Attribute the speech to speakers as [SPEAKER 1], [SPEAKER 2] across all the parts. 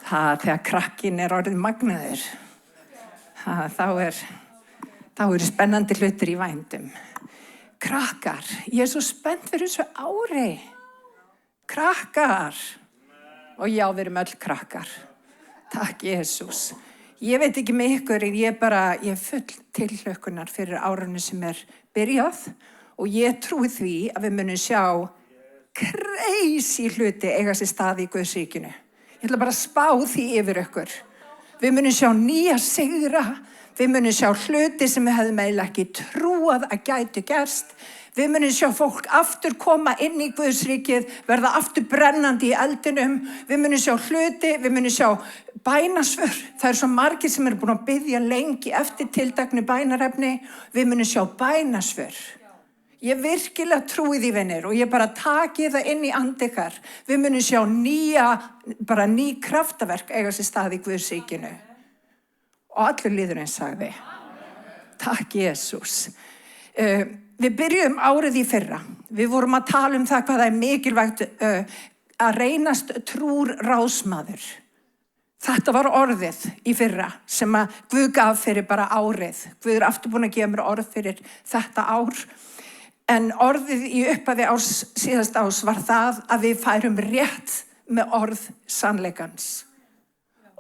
[SPEAKER 1] Þegar krakkin orðinn magnaður, þá eru spennandi hlutir í vændum. Krakkar, ég svo spennt fyrir þessu ári. Krakkar. Og já, við erum öll krakkar. Takk, Jesús. Ég veit ekki með ykkur, ég er full tilhlökkunar fyrir árinu sem byrjað og ég trúi því að við munum sjá crazy hluti eiga sér stað í Guðsríkinu. Ég ætla bara að spá því yfir ykkur. Við munum sjá nýja sigra, við munum sjá hluti sem við hefðum eiginlega ekki trúað að gætu gerst. Við munum sjá fólk aftur koma inn í Guðsríkið, verða aftur brennandi í eldinum. Við munum sjá hluti, við munum sjá bænasvör. Það svo margir sem búin að biðja lengi eftir tilteknu bænarefni. Við munum sjá bænasvör. Ég virkilega trúi því, vinir, og ég bara taki það inn í andi ykkar. Við munum sjá ný kraftaverk eiga sér stað í Guðsríkinu. Og allur líðurinn sagði. Takk, Jesús. Við byrjum árið í fyrra. Við vorum að tala um það hvað það mikilvægt að reynast trúr ráðsmaður. Þetta var orðið í fyrra sem að Guð gaf fyrir bara árið. Guð aftur búin að gefa mér orð fyrir þetta ár. En orðið í upphafi síðasta árs var það að við færum rétt með orð sannleikans.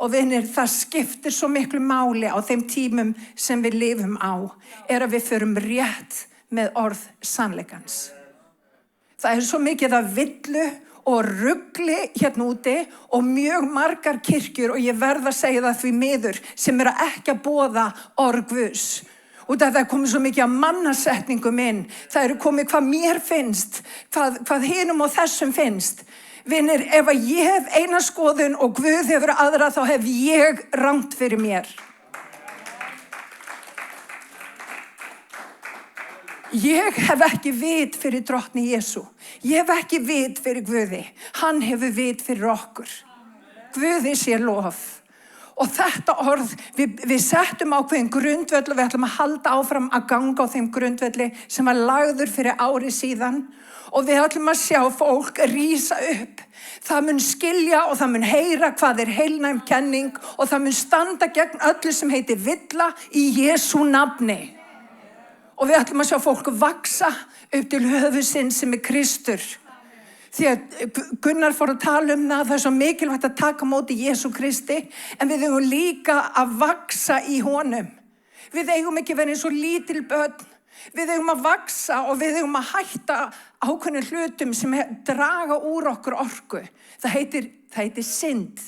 [SPEAKER 1] Og vinir, það skiptir svo miklu máli á þeim tímum sem við lifum á, að við förum rétt með orð sannleikans. Það svo mikið af villu og rugli hérna úti og mjög margar kirkjur, og ég verð að segja það því miður, sem ekki að boða orð Guðs. Og það komið svo mikið af mannasetningum inn. Það komið hvað mér finnst, hvað hinum og þessum finnst. Vinir, ef ég hef eina skoðun og Guð hefur aðra, þá hef ég rangt fyrir mér. Ég hef ekki vit fyrir drottni Jesú. Ég hef ekki vit fyrir Guði. Hann hefur vit fyrir okkur. Guði sé lof. Og þetta orð, við settum ákveðin grundvöll og við ætlum að halda áfram að ganga á þeim grundvelli sem var lagður fyrir ári síðan. Og við ætlum að sjá fólk rísa upp. Það mun skilja og það mun heyra hvað heilnæm kenning og það mun standa gegn öllu sem heitir villa í Jesú nafni. Og við ætlum að sjá fólk vaksa upp til höfuðsins sem Kristur. Því að Gunnar fór að tala um það svo mikilvægt að taka á móti Jesú Kristi, en við eigum líka að vaksa í honum. Við eigum ekki verið eins og lítil börn. Við eigum að vaksa og við eigum að hætta ákveðnum hlutum sem draga úr okkur orku. Það heitir synd.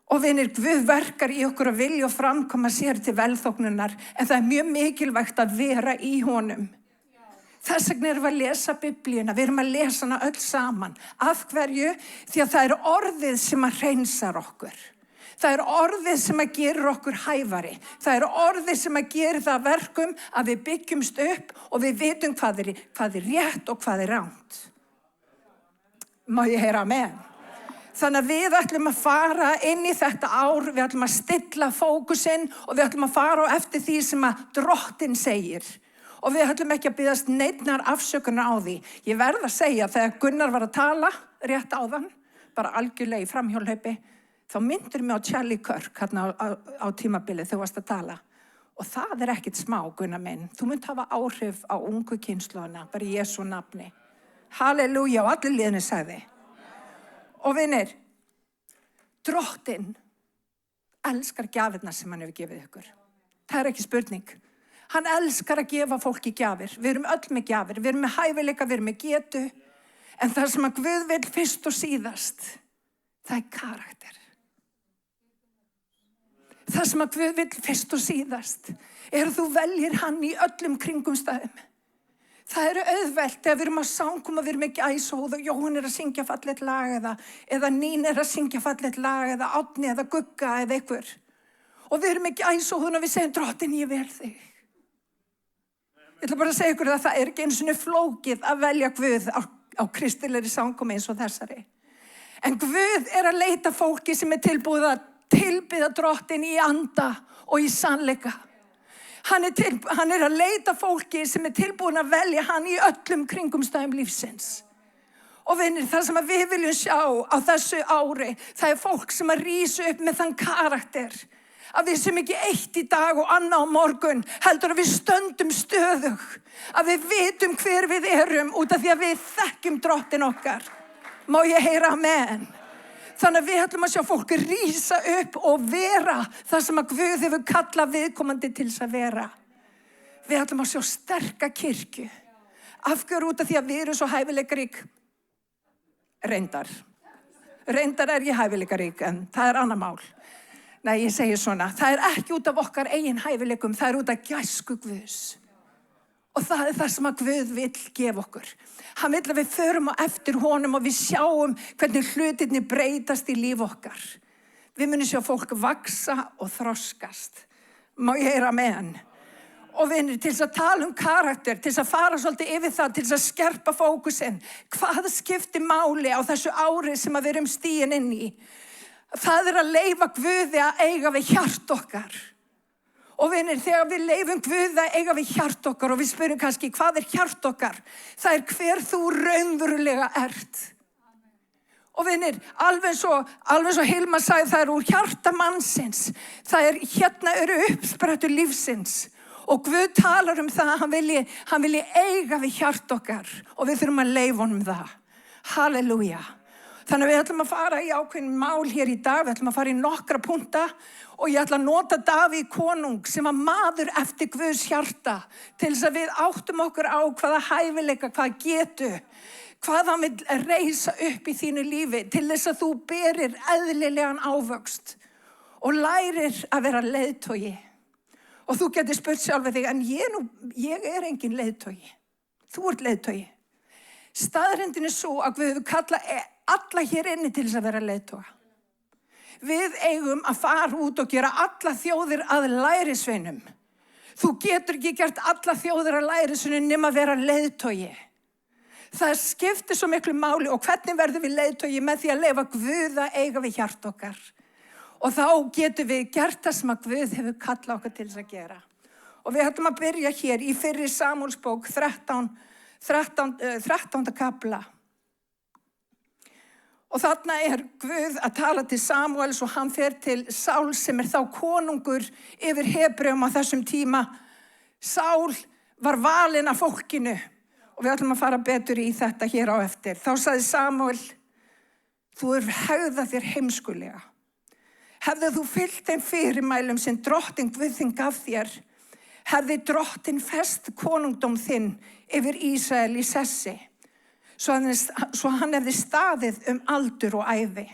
[SPEAKER 1] Og vinir, Guð verkar í okkur að vilja og framkoma sér til velþóknunar, en það mjög mikilvægt að vera í honum. Þess vegna erum við að lesa Biblíuna, við erum að lesa hana öll saman. Af hverju? Því að það orðið sem að hreinsar okkur. Það orðið sem að gerir okkur hæfari. Það orðið sem að gerir það verkum að við byggjumst upp og við vitum hvað rétt og hvað rangt. Má ég heyra amen? Þannig að við ætlum að fara inn í þetta ár, við ætlum að stilla fókusinn og við ætlum að fara á eftir því sem að Drottinn segir. Og við ætlum ekki að biðjast neinnar afsökunar á því. Ég verð að segja þegar Gunnar var að tala rétt áðan, bara algjörlega í framhjólhlaupi, þá myndir mig á Charlie Kirk hérna á tímabilið þegar þú varst að tala. Og það ekkert smá, Gunnar minn. Þú munt hafa áhrif á ungu kynslóðina, bara í Jesú nafni. Halleluja, og allir liðinu sagði. Og vinir, Drottinn elskar gjafirnar sem hann hefur gefið ykkur. Það ekki spurning. Hann elskar að gefa fólki gjafir. Við erum öll með gjafir. Við erum með hæfileika, við erum með getu. En það sem að Guð vill fyrst og síðast, það karakter. Það sem að Guð vill fyrst og síðast, að þú veljir hann í öllum kringumstæðum. Það auðvelt þegar við erum að sangum og við erum ekki æsóð og Jóhann að syngja fallegt lag eða Nín að syngja fallegt lag eða Árni eða Gugga eða einhver. Og við erum ekki æsóð og við segjum, Drottinn, ég vel þig. Ég ætla bara að segja ykkur að það ekki einu sinni flókið að velja Guð á kristilegri sangum eins og þessari. En Guð að leita fólki sem tilbúið að tilbiðja Drottinn í anda og í sannleika. Hann að leita fólki sem tilbúin að velja hann í öllum kringumstæðum lífsins. Og vinir, það sem við viljum sjá á þessu ári, það fólk sem rís upp með þann karakter. Að við sem ekki eitt í dag og annað á morgun, heldur að við stöndum stöðug. Að við vitum hver við erum út af því að við þekkjum Drottinn okkar. Má ég heyra amen? Þannig að við ætlum að sjá fólk rísa upp og vera það sem að Guð hefur kallað viðkomandi til þess að vera. Við ætlum að sjá sterka kirkju. Af hverju út af því að við erum svo hæfileikarík? Reyndar ég hæfileikarík, en það annar mál. Nei, ég segi svona, það ekki út af okkar eigin hæfileikum, það út af gæsku Guðs. Og það það sem að Guð vill gefa okkur. Hann vill að við förum á eftir honum og við sjáum hvernig hlutirnir breytast í líf okkar. Við munum sjá fólk vaksa og þroskast. Má ég heyra amen? Og vinir, til þess að tala karakter, til þess að fara svolítið yfir það, til þess að skerpa fókusinn. Hvað skiptir máli á þessu ári sem við erum stigin inn í? Það að leyfa Guði að eiga við hjart okkar. Og vinir, þegar við leyfum Guði að eiga við hjart okkar og við spyrjum kannski hvað hjart okkar? Það hver þú raunverulega ert. Og vinir, alveg svo Hilma sagði, það úr hjarta mannsins. Það hérna eru uppsprettur lífsins. Og Guð talar það að hann vilji eiga við hjart okkar og við þurfum að leyfa honum það. Halleluja. Þannig að við ætlum að fara í ákveðin mál hér í dag, við ætlum að fara í nokkra punta og ég ætla að nota Davíð konung sem var maður eftir Guðs hjarta til þess að við áttum okkur á hvaða hæfileika, hvað getu, hvað hann vil reisa upp í þínu lífi til þess að þú berir eðlilegan ávöxt og lærir að vera leiðtogi. Og þú getur spurt sjálfa þig, en ég engin leiðtogi. Þú ert leiðtogi. Staðreyndin svo að við höfum kallað alla hér inni til þess að vera leiðtoga. Við eigum að fara út og gera alla þjóðir að lærisveinum. Þú getur ekki gert alla þjóðir að lærisveinum nema að vera leiðtogi. Það skiptir svo miklu máli og hvernig verðum við leiðtogi með því að leyfa Guð að eiga við hjart okkar. Og þá getum við gert það sem að Guð hefur kallað okkur til þess að gera. Og við ætlum að byrja hér í fyrri Samúelsbók 13. kafla. Og þarna Guð að tala til Samúels og hann fer til Sál sem þá konungur yfir Hebreum á þessum tíma. Sál var valinn af fólkinu og við ætlum að fara betur í þetta hér á eftir. Þá sagði Samúel, þú hegðað þér heimskulega. Hefði þú fylgt þeim fyrirmælum sem Drottinn Guð þinn gaf þér, hefði Drottinn fest konungdóm þinn yfir Ísrael í sessi, svo hann hefði staðið aldur og ævi.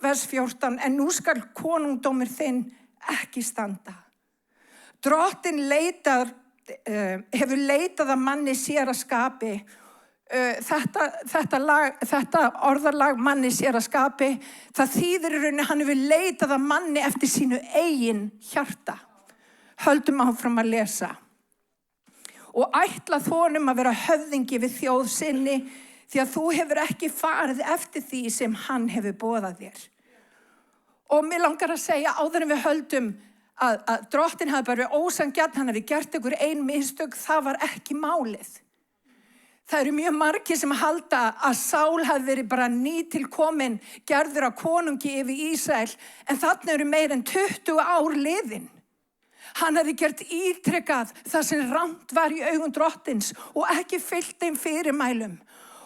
[SPEAKER 1] Vers 14, en nú skal konungdómur þinn ekki standa. Drottinn hefur leitað að manni sér að skapi. Þetta orðalag manni sér að skapi, það þýðir í rauninni hann hefur leitað að manni eftir sínu eigin hjarta. Höldum áfram að lesa. Og ætlað honum að vera höfðingi við þjóð sinni því að þú hefur ekki farið eftir því sem hann hefur boðað þér. Og mér langar að segja áður en við höldum að Drottinn hafi bara verið ósanngjarn, hann hefði gert ykkur ein mistök, það var ekki málið. Það eru mjög margir sem halda að Sál hafi verið bara nýtilkominn, gerður af konungi yfir Ísrael, en þarna eru meir en 20 ár liðin. Hann hefði gert ítrekkað það sem rangt var í augum Drottins og ekki fylgt þeim fyrirmælum.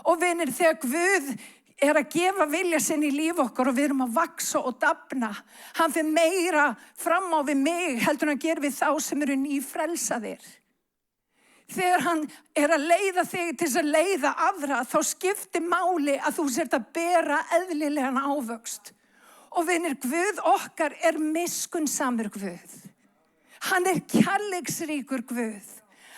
[SPEAKER 1] Og vinir, þegar Guð að gefa vilja sinn í líf okkar og við erum að vaksa og dafna, hann fer meira fram á við mig heldur hann gerir við þá sem eru nýfrelsaðir. Þegar hann að leiða þig til þess að leiða aðra, þá skiptir máli að þú sért að bera eðlilegan ávöxt. Og vinir, Guð okkar miskunnsamur Guð. Hann kærleiksríkur Guð.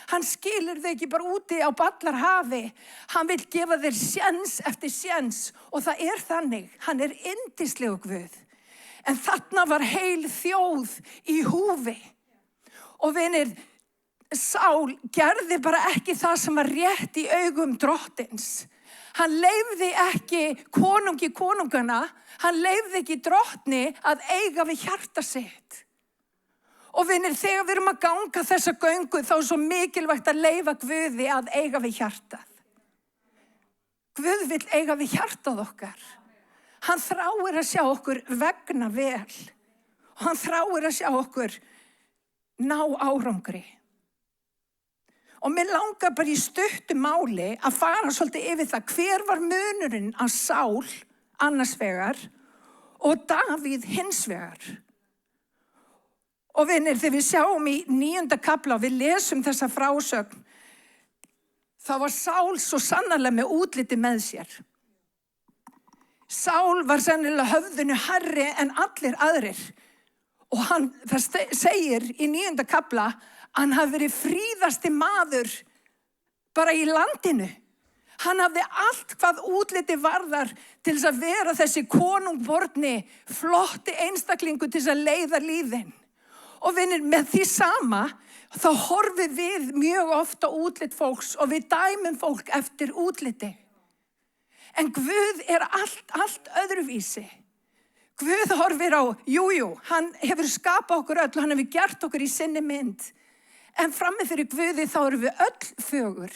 [SPEAKER 1] Hann skilur þig ekki bara úti á ballarhafi. Hann vill gefa þér séns eftir séns og það þannig. Hann yndislegur Guð. En þarna var heil þjóð í húfi. Og vinir, Sál gerði bara ekki það sem var rétt í augum Drottins. Hann leyfði ekki konungi konungana, hann leyfði ekki Drottni að eiga við hjarta sitt. Og vinir, þegar við erum að ganga þessa göngu, þá svo mikilvægt að leyfa Guði að eiga við hjartað. Guð vill eiga við hjartað okkar. Hann þráir að sjá okkur vegna vel. Og hann þráir að sjá okkur ná árangri. Og mér langar bara í stuttu máli að fara svolítið yfir það hver var munurinn af Sál annars vegar og Davíð hins vegar. Og vinir, þegar við sjáum í 9. kafla og við lesum þessa frásögn, þá var Sál svo sannarlega með útliti með sér. Sál var sennilega höfðinu hærri en allir aðrir. Og það segir í 9. kafla að hann hafi verið fríðasti maður bara í landinu. Hann hafði allt hvað útliti varðar til þess að vera þessi konungborni, flotti einstaklingu til þess að leiða lífin. Og vinir, með því sama, þá horfum við mjög ofta útlit fólks og við dæmum fólk eftir útliti. En Guð allt öðruvísi. Guð horfir á, hann hefur skapað okkur öll og hann hefur gert okkur í sinni mynd. En frammi fyrir Guði þá erum við öll fögur.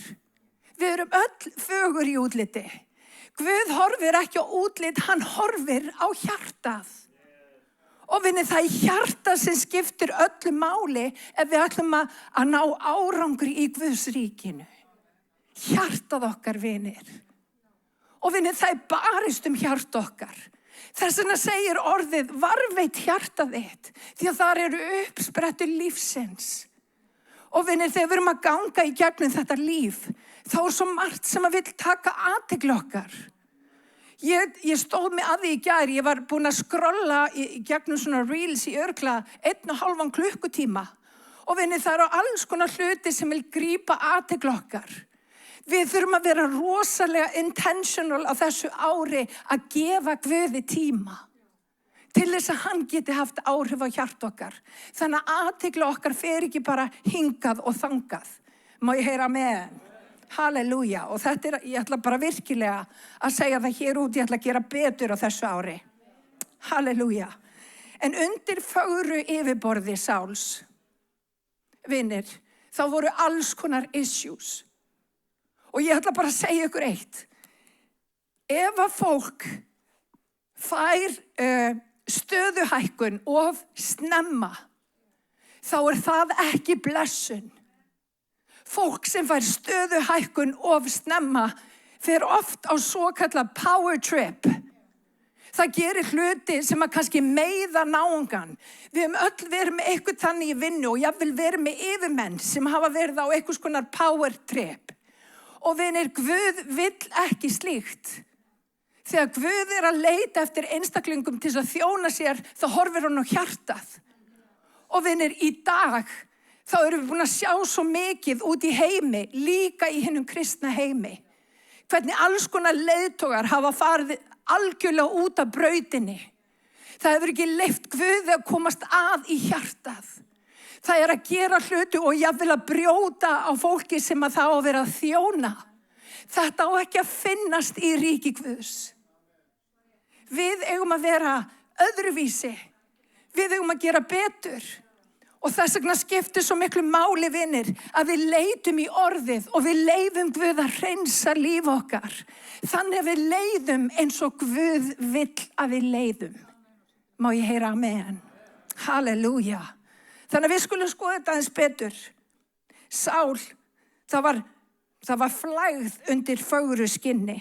[SPEAKER 1] Við erum öll fögur í útliti. Guð horfir ekki á útlit, hann horfir á hjartað. Og vinni, það er hjartað sem skiptir öllu máli ef við ætlum að ná árangri í Guðs ríkinu. Hjartað okkar, vinir. Og vinni, það er barist hjart okkar. Þess vegna segir orðið varveit hjartað þitt, því að þar eru uppsprettur lífsins. Og vinir, þegar við erum að ganga í gegnum þetta líf, þá er svo margt sem að vill taka athygli okkar. Ég stóð mig að því í gær, ég var búin að skrolla í gegnum svona reels í örugglega 1,5 klukkutíma. Og vinir, það eru alls konar hluti sem vil grípa athygli okkar. Við þurfum að vera rosalega intentional á þessu ári að gefa Guði tíma. Til þess að hann geti haft áhrif á hjart okkar. Þannig að athygli okkar fer ekki bara hingað og þangað. Má ég heyra amen? Halleluja. Og þetta ég ætla bara virkilega að segja það hér út, ég ætla að gera betur á þessu ári. Halleluja. En undir fögru yfirborði Sáls, vinir, þá voru alls konar issues. Og ég ætla bara að segja ykkur eitt. Ef að fólk fær stöðuhækkun of snemma, þá er það ekki blessun. Fólk sem fær stöðuhækkun of snemma fer oft á svokallað power trip. Það gerir hluti sem að kannski meiða náungan. Við höfum öll verið með eitthvað þannig í vinnu og jafnvel verið með yfirmenn sem hafa verið á einhvers konar power trip. Og vinir, Guð vill ekki slíkt. Þegar Guð er að leita eftir einstaklingum til að þjóna sér, þá horfir hann á hjartað. Og vinir, í dag, þá erum við búin að sjá svo mikið út í heimi, líka í hinum kristna heimi. Hvernig alls konar leiðtogar hafa farið algjörlega út af brautinni. Það hefur ekki leyft Guði að komast að í hjartað. Það er að gera hluti og jafnvel að brjóta á fólki sem að það á að vera að þjóna. Þetta á ekki að finnast í ríki Guðs. Við eigum að vera öðruvísi. Við eigum að gera betur. Og þess vegna skiptir svo miklu máli, vinir, að við leitum í orðið og við leyfum Guð að hreinsa líf okkar. Þannig að við leiðum eins og Guð vill að við leiðum. Má ég heyra amen? Halleluja. Þannig að við skulum skoða þetta aðeins betur. Sál, það var flægð undir fögru skinni.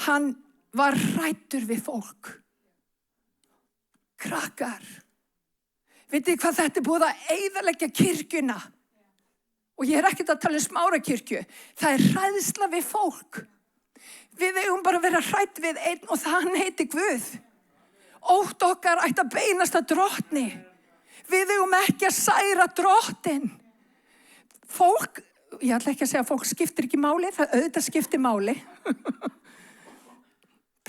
[SPEAKER 1] Hann var hræddur við fólk. Krakkar. Vitið hvað þetta er búið að eyðileggja kirkjuna? Og ég er ekkert að tala um Smárakirkju. Það er hræðsla við fólk. Við eigum bara að vera hrædd við einn og það hann heiti Guð. Ótt okkar ætti að beinast að drottni. Við eigum ekki að særa drottin. Fólk, ég ætla ekki að segja að fólk skiptir ekki máli, það auðvitað skiptir máli.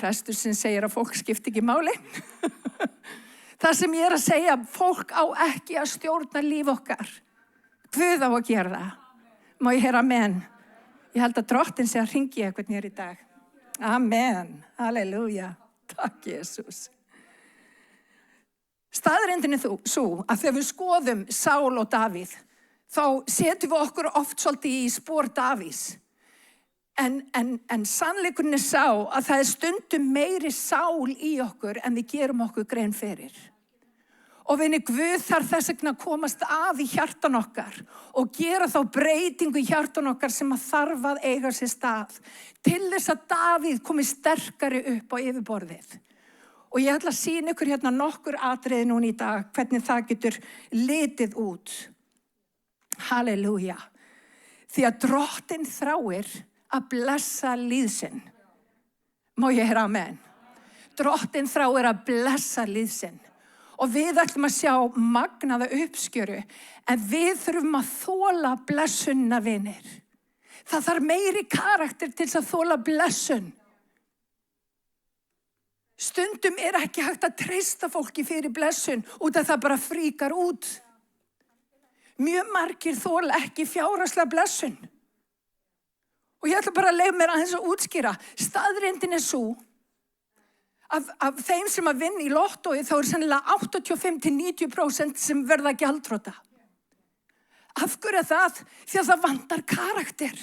[SPEAKER 1] Prestur sem segir að fólk skiptir ekki máli. Það sem ég er að segja, fólk á ekki að stjórna líf okkar. Guð á að gera það. Má ég heyra amen? Ég held að drottin sé að hringi eitthvað nýr í dag. Amen. Halleluja. Takk, Jesús. Staðreyndin er svo að þegar við skoðum Sál og Davíð, þá setjum við okkur oft svolítið í spor Davíðs. En sannleikurinn sá að það stundum meiri sál í okkur en við gerum okkur grein fyrir. Og vinni, Guð þarf þess vegna að komast að í hjartan okkar og gera þá breytingu í hjartan okkar sem að þarf að eiga sér stað til þess að Davíð komi sterkari upp á yfirborðið. Og ég ætla að sýna ykkur hérna nokkur atriði núna í dag, hvernig það getur litið út. Halleluja. Því að Drottinn þráir að blessa líð sinn. Má ég heyra amen? Drottinn þráir að blessa líð sinn. Og við ætlum að sjá magnaða uppskjöru, en við þurfum að þola blessunna, vinir. Það þarf meiri karakter til að þola blessun. Stundum ekki hægt að treysta fólki fyrir blessun út af það bara fríkar út. Mjög margir þola ekki fjárhagslega blessun. Og ég ætla bara að leyfa mér aðeins að útskýra. Staðreyndin svo af þeim sem að vinna í lottói þá sennilega 85-90% sem verða gjaldþrota. Af hverju það? Því að það vantar karakter.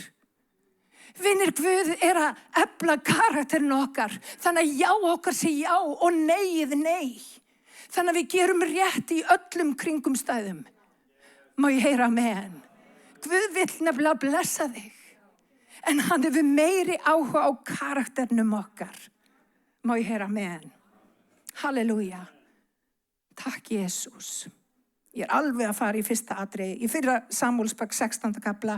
[SPEAKER 1] Vinir, Guð að efla karakterin okkar. Þannig að já okkar sé já og neyið nei. Þannig að við gerum rétt í öllum kringumstæðum. Má ég heyra amen? Guð vill nefnilega blessa þig. En hann hefur meiri áhuga á karakternum okkar. Má ég heyra amen? Halleluja. Takk, Jesús. Ég alveg að fara í fyrsta atriði. Í fyrra Samúelsbók 16. kapla,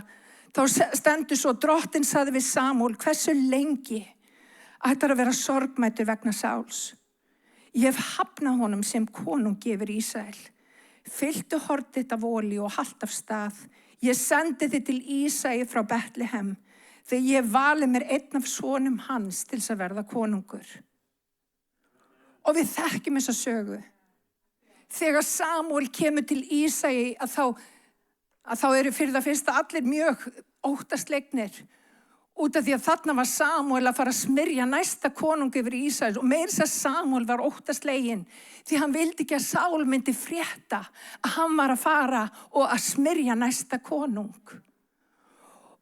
[SPEAKER 1] þá stendur svo: Drottinn sagði við Samúel, hversu lengi ætlar að vera sorgmæddur vegna Sáls? Ég hef hafnað honum sem konung yfir Ísrael. Fylltu hornið af olíu og halt af stað. Ég sendi þig til Ísai frá Betlehem, þegar ég valið mér einn af sonum hans til að verða konungur. Og við þekkjum þessa sögu. Þegar Samúel kemur til Ísai að þá eru fyrir það fyrsta allir mjög óttaslegnir. Út af því að þarna var Samúel að fara að smyrja næsta konung yfir Ísrael. Og meira þess að Samúel var óttasleginn því hann vildi ekki að Sál myndi frétta að hann var að fara og að smyrja næsta konung.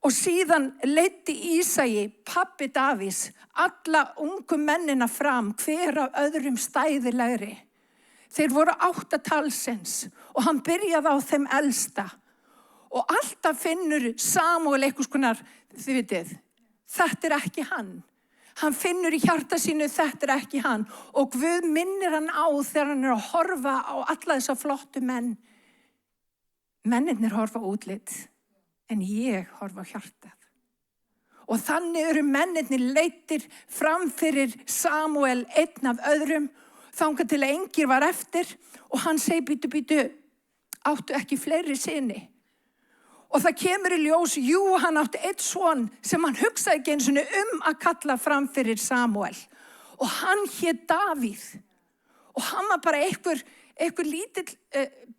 [SPEAKER 1] Og síðan leiddi Ísai, pabbi Davís, alla ungu mennina fram, hver af öðrum stæðilegri. Þeir voru 8 talsins og hann byrjaði á þeim elsta. Og alltaf finnur Samúel einhvers konar, þið vitið, þetta ekki hann. Hann finnur í hjarta sínu, þetta ekki hann. Og Guð minnir hann á þegar hann að horfa á alla þessa flottu menn. Mennirnir horfa á útlit. En ég horfa á hjartað. Og þannig eru mennirnir leiddir fram fyrir Samúel einn af öðrum, þangað til engir var eftir, og hann segi, bítu, áttu ekki fleiri syni? Og það kemur í ljós, jú, hann átti einn son sem hann hugsaði ekki einu sinni að kalla fram fyrir Samúel. Og hann hét Davíð. Og hann var bara einhver lítill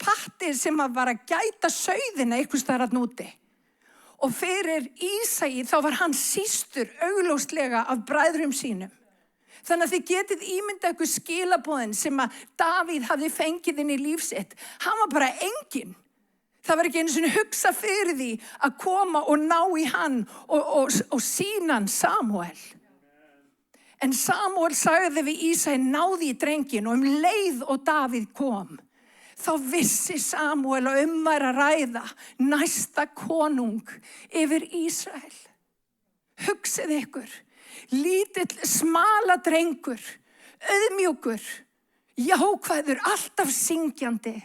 [SPEAKER 1] patti sem var að gæta sauðina einhvers staðar þarna úti. Og fyrir Ísai þá var hann systur augljóslega af bræðrum sínum. Þannig að þið getið ímyndað ykkur skilaboðin sem að Davíð hafði fengið inn í líf sitt. Hann var bara enginn. Það var ekki einu sinni hugsa fyrir því að koma og ná í hann og sýna hann Samúel. En Samúel sagði við Ísai, náði í drengin, og leið og Davíð kom. Þá vissi Samúel að væri að ræða næsta konung yfir Ísrael. Hugsið ykkur, lítill smala drengur, auðmjúkur, jákvæður, alltaf syngjandi.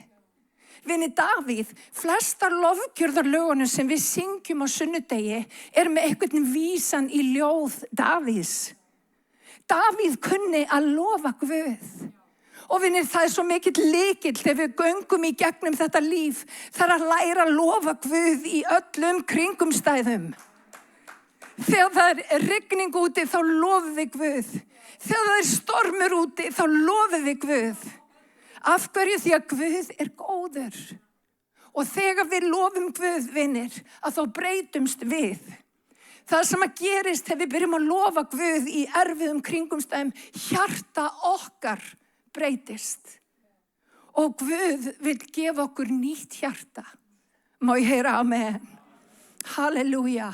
[SPEAKER 1] Vini, Davíð, flestar lofgjörðarlögunum sem við syngjum á sunnudegi með einhvern vísan í ljóð Davíðs. Davíð kunni að lofa Guð. Og vinir, það svo mikill lykill þegar við göngum í gegnum þetta líf. Það að læra að lofa Guð í öllum kringumstæðum. Þegar það rigning úti, þá lofum við Guð. Þegar það stormur úti, þá lofum við Guð. Af hverju? Því að Guð góður. Og þegar við lofum Guð, vinir, að þá breytumst við. Það sem að gerist þegar við byrjum að lofa Guð í erfiðum kringumstæðum, hjarta okkar breytist. Og Guð vil gefa okkur nýtt hjarta. Má ég heyra amen? Halleluja.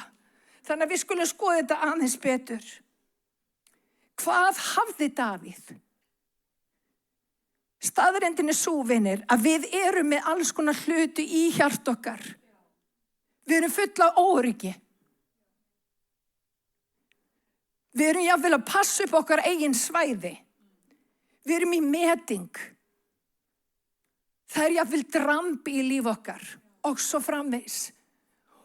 [SPEAKER 1] Þannig að við skulum skoða þetta aðeins betur. Hvað hafði Davíð? Staðreyndin sú, vinir, að við erum með alls konar hluti í hjart okkar. Við erum full af óöryggi. Við erum jafnvel að passa upp okkar eigin svæði. Við erum í meting. Það jafnvel drambi í líf okkar og svo framvegis.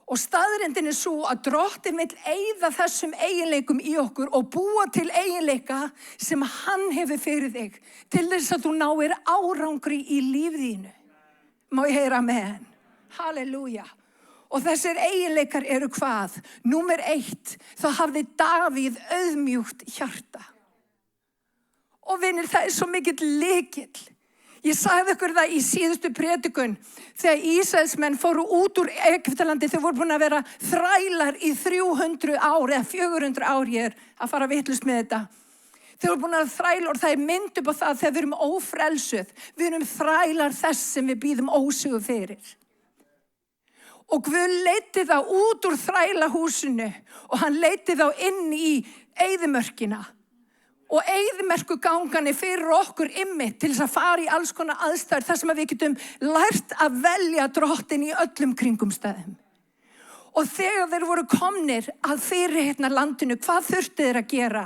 [SPEAKER 1] Og staðreyndin sú að Drottinn vill eyða þessum eiginleikum í okkur og búa til eiginleika sem hann hefur fyrir þig til þess að þú náir árangri í lífðínu. Má ég heyra amen? Halleluja. Og þessir eiginleikar eru hvað? Númer 1, þá hafði Davíð auðmjúkt hjarta. Og vinir, það svo mikill lykill. Ég sagði ykkur það í síðustu predikun þegar Ísraelsmenn fóru út úr Egyptalandi. Þau voru búin að vera þrælar í 300 ár eða 400 ár. Ég að fara vitlust með þetta. Þau voru búin að þræla og það mynd upp á það þegar við erum ófrelsuð. Við erum þrælar þess sem við býðum ósigur fyrir. Og Guð leiddi þá út úr þrælahúsinu og hann leiddi þá inn í eyðimörkina. Og eyðimerkurgangan fyrir okkur einmitt til þess að fara í alls konar aðstæður þar sem við getum lært að velja Drottinn í öllum kringumstæðum. Og þegar þeir voru komnir að fyrirheitna landinu, hvað þurftu þeir að gera?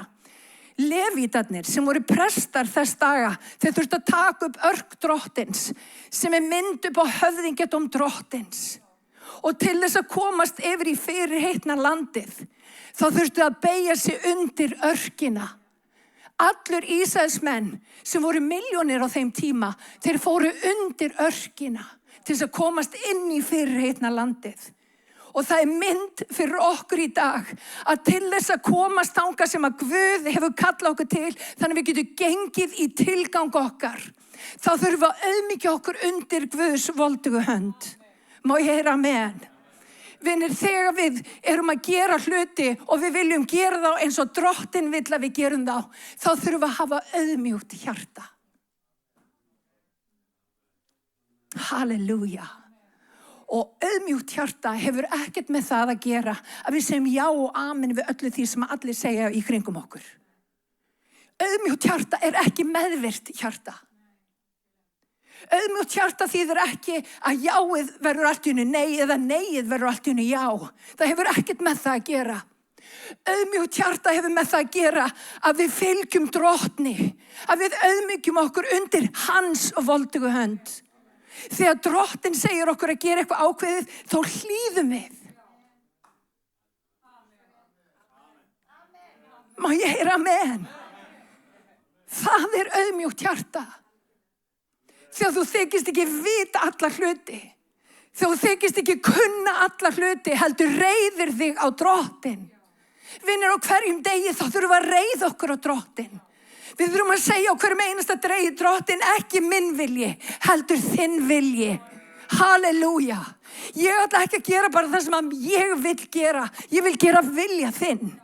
[SPEAKER 1] Levítarnir sem voru prestar þess daga, þeir þurftu að taka upp örk Drottins sem mynd upp á höfðingjadóm Drottins. Og til þess að komast yfir í fyrirheitna landið, þá þurftu að beygja sig undir örkina. Allur Ísraelsmenn sem voru milljónir á þeim tíma, þeir fóru undir örkina til þess að komast inn í fyrirheitna landið. Og það mynd fyrir okkur í dag að til þess að komast þangað sem að Guð hefur kallað okkur til, þannig að við getum gengið í tilgang okkar, þá þurfum við að auðmýkja okkur undir Guðs voldugu hönd. Má ég heyra amen? Vinir, þegar við erum að gera hluti og við viljum gera þá eins og Drottinn vill að við gerum þá þurfum við að hafa auðmjúkt hjarta. Halleluja. Og auðmjúkt hjarta hefur ekkert með það að gera að við segjum já og amen við öllu því sem allir segja í kringum okkur. Auðmjúkt hjarta ekki meðvirt hjarta. Auðmjúkt hjarta þýðir ekki að jáið verður allt í einu nei eða neiið verður allt í einu já. Það hefur ekkert með það að gera. Auðmjúkt hjarta hefur með það að gera að við fylgjum Drottni, að við auðmjúkjum okkur undir hans voldugu hönd. Þegar Drottinn segir okkur að gera eitthvað ákveðið, þá hlýðum við. Má ég heyra amen? Það auðmjúkt hjarta. Þegar þú þykist ekki vita alla hluti, þegar þú þykist ekki kunna alla hluti, heldur reiðir þig á Drottinn. Vinir, á hverjum degi þá þurfum við að reiða okkur á Drottinn. Við þurfum að segja á hverjum einasta degi, Drottinn, ekki minn vilji, heldur þinn vilji. Halleluja. Ég ætla ekki að gera bara það sem að ég vil gera. Ég vil gera vilja þinn.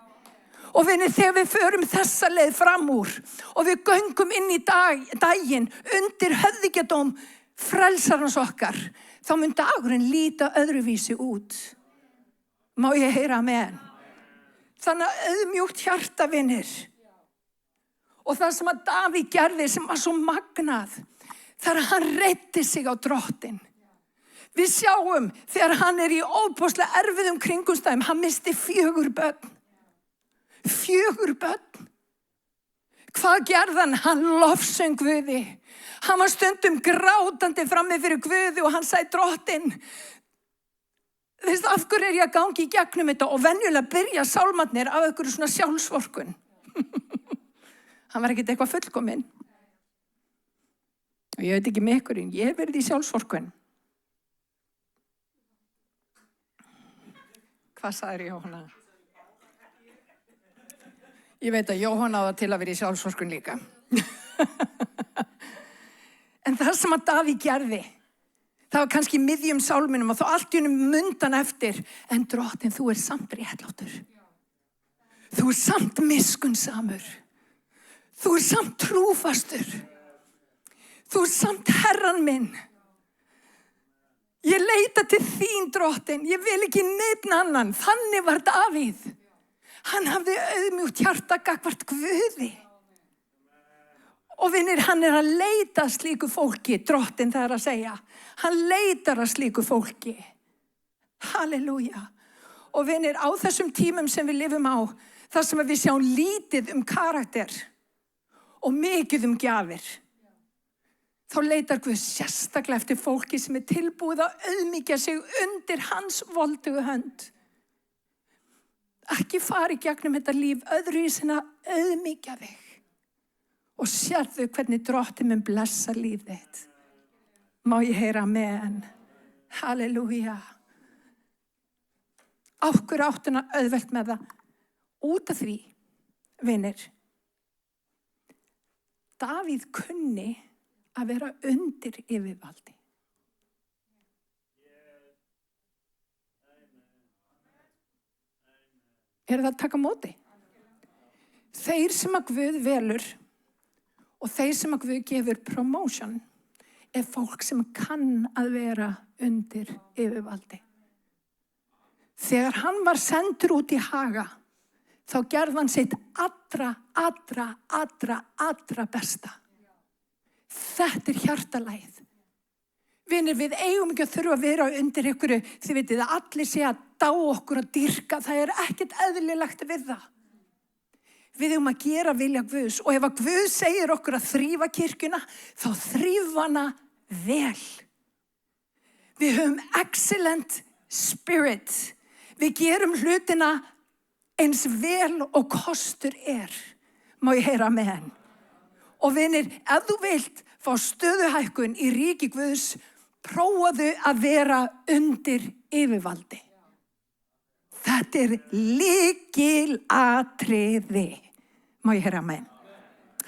[SPEAKER 1] Og vinir, þegar við förum þessa leið fram úr og við göngum inn í daginn undir höfðingjadóm frelsarans okkar, þá mun dagurinn líta öðruvísi út. Má ég heyra amen? Þannig að auðmjúkt hjarta, vinir. Og það sem að Davíð gerði sem var svo magnað, þegar hann reiddi sig á Drottinn. Við sjáum þegar hann í óbóðslega erfiðum kringumstæðum, hann misti 4 börn. 4 börn. Hvað gerði hann? Hann lofsöng Guði. Hann var stundum grátandi frammi fyrir Guði og hann sagði, Drottinn, af hverju ég að gangi í gegnum þetta? Og venjulega byrja sálmarnir af einhverju svona sjálfsvorkun. Hann var ekkert eitthvað fullkominn. Og ég veit ekki með ykkur, ég hef verið í sjálfsvorkun. Hvað sagði Jóhanna? Ég veit að Jóhanna á það til að vera í sjálfsvorkun líka. En það sem að Davíð gerði, það var kannski í miðjum sálminum og þá allt í einu mundan eftir, en Drottinn, þú samt réttlátur. Þú samt miskunnsamur. Þú samt trúfastur. Þú samt Herran minn. Ég leita til þín, drottin. Ég vil ekki neinn annan. Þannig var Davíð. Hann hafði auðmjúkt hjarta gagnvart Guði. Og vinir, hann að leita að slíku fólki, drottin það að segja. Hann leitar að slíku fólki. Halleluja. Og vinir, á þessum tímum sem við lifum á, þar sem við sjáum lítið karakter og mikið gjafir, þá leitar Guð sérstaklega eftir fólki sem tilbúið að auðmýkja sig undir hans voldugu hönd. Ekki fara í gegnum þetta líf öðruvísi en að auðmýkja þig. Og sérðu hvernig drottin mun blessa líf þitt. Má ég heyra amen. Halleluja. Okkur áttuna auðvelt með það. Út af því, vinir, Davíð kunni að vera undir yfirvaldi. Það að taka móti? Þeir sem að Guð velur og þeir sem að Guð gefur promotion fólk sem kann að vera undir yfirvaldi. Þegar hann var sendur út í Haga, þá gerði hann sitt allra besta. Þetta hjartalagið. Vinir, við eigum ekki að þurfa að vera undir einhverju, þið vitið að allir sé að dá okkur að dýrka, það ekkert eðlilegt við það. Við eigum að gera vilja Guðs og ef að Guð segir okkur að þrífa kirkjuna, þá þrífa hana vel. Við höfum excellent spirit. Við gerum hlutina eins vel og kostur Má ég heyra amen. Og vinir, ef þú vilt fá stöðuhækkun í ríki Guðs, prófaðu að vera undir yfirvaldi. Þetta lykilatriði. Má ég heyra amen.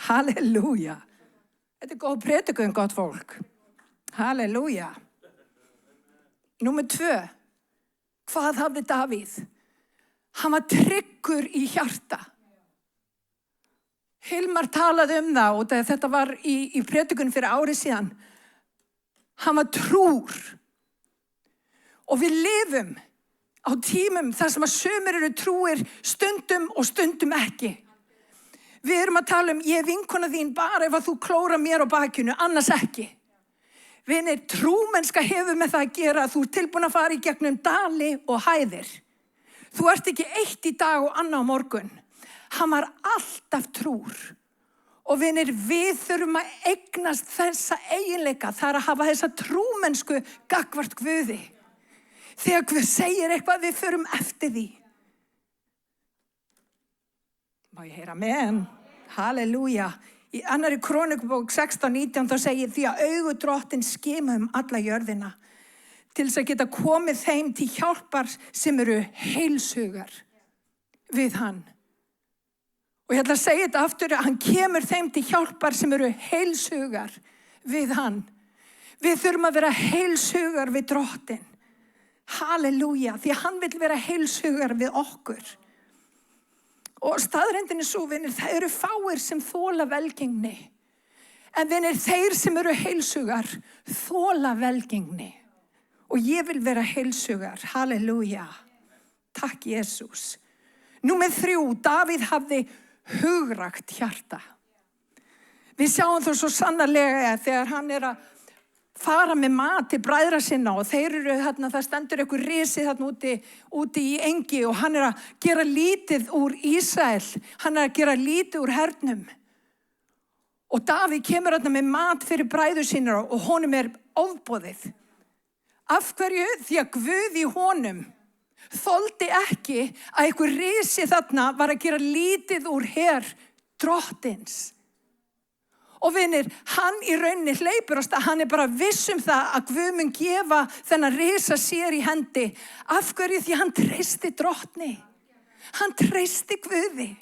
[SPEAKER 1] Halleluja. Þetta góð predikun, gott fólk. Halleluja. Númer 2. Hvað hafði Davíð? Hann var tryggur í hjarta. Hilmar talaði það og þetta var í predikun fyrir ári síðan. Hann var trúr. Og við lifum á tímum þar sem að sumir eru trúir stundum og stundum ekki. Við erum að tala ég vinkona þín bara ef að þú klóra mér á bakinu, annars ekki. Vinir, trúmennska hefur með það að gera að þú tilbúin að fara í gegnum dali og hæðir. Þú ert ekki eitt í dag og annað á morgun. Hann var alltaf trúr. Og vinir, við þurfum að eignast þessa eiginleika. Það að hafa þessa trúmennsku gagnvart Guði. Þegar Guð segir eitthvað, við förum eftir því. Má ég heyra amen? Halleluja. Í 2. Krónikubók 16:19 þá segir því að augu drottin skima alla jörðina til þess að geta komið þeim til hjálpar sem eru heilshugar við hann. Og ég ætla að segja þetta aftur að hann kemur þeim til hjálpar sem eru heilshugar við hann. Við þurfum að vera heilshugar við drottin. Halleluja, því að hann vill vera heilshugar við okkur. Og staðreyndin svo, vinir, það eru fáir sem þola velgengni. En vinir, þeir sem eru heilshugar þola velgengni. Og ég vil vera heilshugar. Halleluja. Takk, Jesús. Númer 3, Davíð hafði hugrakt hjarta. Við sjáum þó svo sannarlega þegar hann að fara með mat til bræðra sinna og þeir eru þarna, það stendur einhver risi þarna úti í engi og hann að gera lítið úr Ísrael, hann að gera lítið úr hernum. Og Davíð kemur þarna með mat fyrir bræður sína og honum ofboðið. Af hverju? Því að Guð í honum þoldi ekki að einhver risi þarna var að gera lítið úr her drottins. Og vinir, hann í rauninni hleypur á stað, hann bara viss það að Guð mun gefa þennan risa sér í hendi. Af hverju? Því hann treysti drottni. Hann treysti Guði.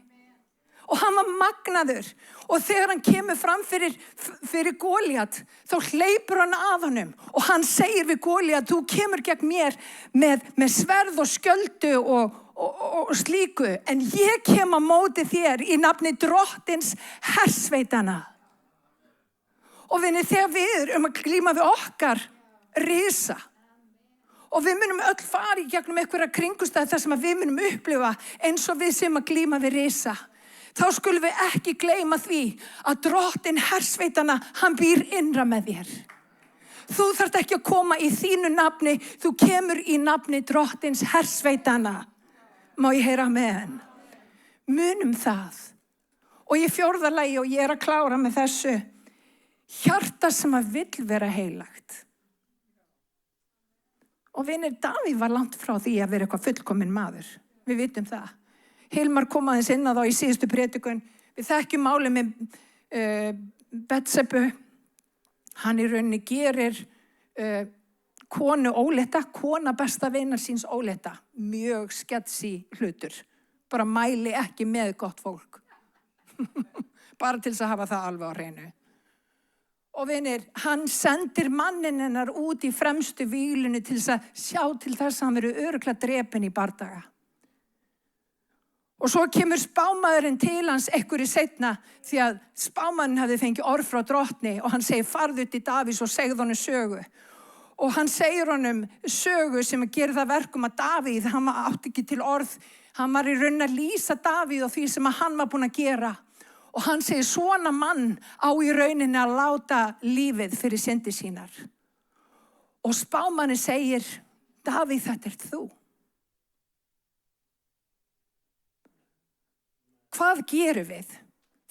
[SPEAKER 1] Og hann var magnaður. Og þegar hann kemur fram fyrir Góliat, þá hleypur hann að honum. Og hann segir við Góliat, þú kemur gegn mér með sverð og skjöldu og slíku. En ég kem á móti þér í nafni drottins hersveitana. Og vinir, þegar við erum að glíma við okkar risa, Og við munum öll fara í gegnum einhverja kringumstæður þar sem að við munum upplifa eins og við sem að glíma við risa. Þá skulum við ekki gleyma því að Drottinn hersveitanna, hann býr innra með þér. Þú þarft ekki að koma í þínu nafni, þú kemur í nafni Drottins hersveitanna. Má ég heyra amen? Munum það. Og í 4. lagi, og ég að klára með þessu, hjarta sem að vill vera heilagt. Og vinir, Davíð var langt frá því að vera eitthvað fullkominn maður. Við vitum það. Hilmar kom aðeins inn á þá í síðustu predikun. Við þekkjum máli með Betsebu. Hann í rauninni gerir konu ólétta, kona besta vinar síns ólétta. Mjög sketsi hlutur. Bara mæli ekki með gott fólk. Bara til þess að hafa það alveg á hreinu. Og vinir, hann sendir mannin hennar út í fremstu víglunni til þess að sjá til þess að hann verið örugglega drepinn í bardaga. Og svo kemur spámaðurinn til hans einhverju seinna því að spámaðurinn hafði fengið orð frá Drottni og hann segir farðu til Davíðs og segðu honum sögu. Og hann segir honum sögu sem gerir það verkum að Davíð, hann átti ekki til orð, hann var í raun að lýsa Davíð og því sem hann var búinn að gera. Og hann segir svona mann á í rauninni að láta lífið fyrir syndi sínar. Og spámanni segir, Davíð, þetta ert þú. Hvað gerum við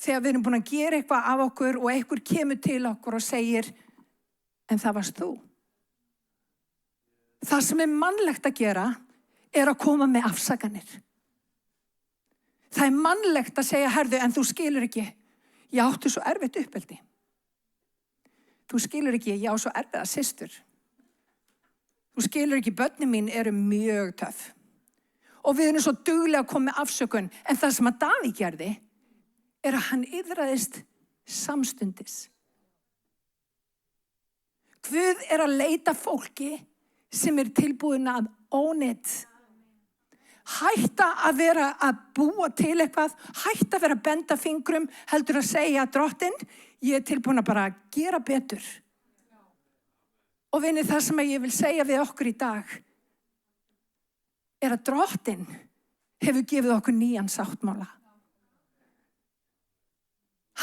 [SPEAKER 1] þegar við erum búin að gera eitthvað af okkur og einhver kemur til okkur og segir, en það varst þú. Það sem mannlegt að gera að koma með afsakanir. Það mannlegt að segja, herðu, en þú skilur ekki, ég átti svo erfitt uppeldi. Þú skilur ekki, ég á svo erfiða systur. Þú skilur ekki, börnin mín eru mjög töff. Og við erum svo duglega að koma með afsökun. En það sem að Davíð gerði, að hann iðraðist samstundis. Guð að leita fólki sem tilbúin að own it. Hætta að vera að búa til eitthvað, hætta að vera að benda fingrum, heldur að segja Drottinn, ég tilbúin að bara gera betur. Og vinir, það sem ég vil segja við okkur í dag, að Drottinn hefur gefið okkur nýjan sáttmála.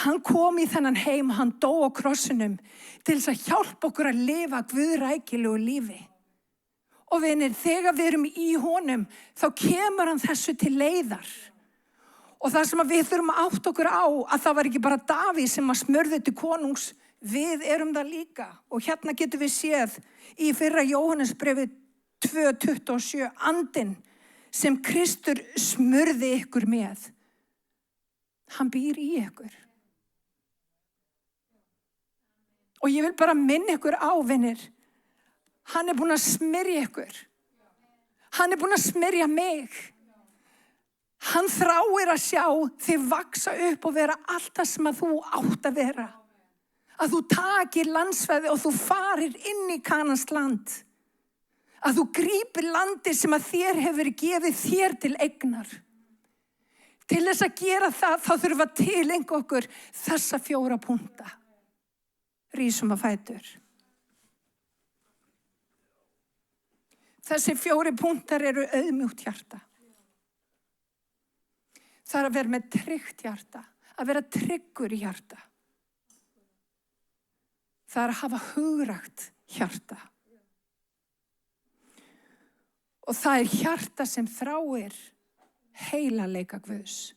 [SPEAKER 1] Hann kom í þennan heim, hann dó á krossinum til þess að hjálpa okkur að lifa guðrækilegu lífi. Og vinir, þegar við erum í honum, þá kemur hann þessu til leiðar. Og það sem við þurfum að átta okkur á, að það var ekki bara Davíð sem að smurði til konungs, við erum það líka. Og hérna getum við séð í 1. Jóhannesbrefi 2:27, andinn sem Kristur smurði ykkur með. Hann býr í ykkur. Og ég vil bara minna ykkur á, vinir, hann búinn að smyrja ykkur. Hann búinn að smyrja mig. Hann þráir að sjá þig vaksa upp og vera allt það sem að þú átt að vera. Að þú takir landsvæði og þú farir inn í Kanans land. Að þú grípir landi sem að þér hefur gefið þér til eignar. Til þess að gera það, þá þurfa tilenga okkur þessa 4 punkta. Rísum að fætur. Þessi 4 punktar eru auðmjúkt hjarta. Það að vera með tryggt hjarta, að vera tryggur í hjarta. Það að hafa hugrækt hjarta. Og það hjarta sem þráir heilagleika Guðs.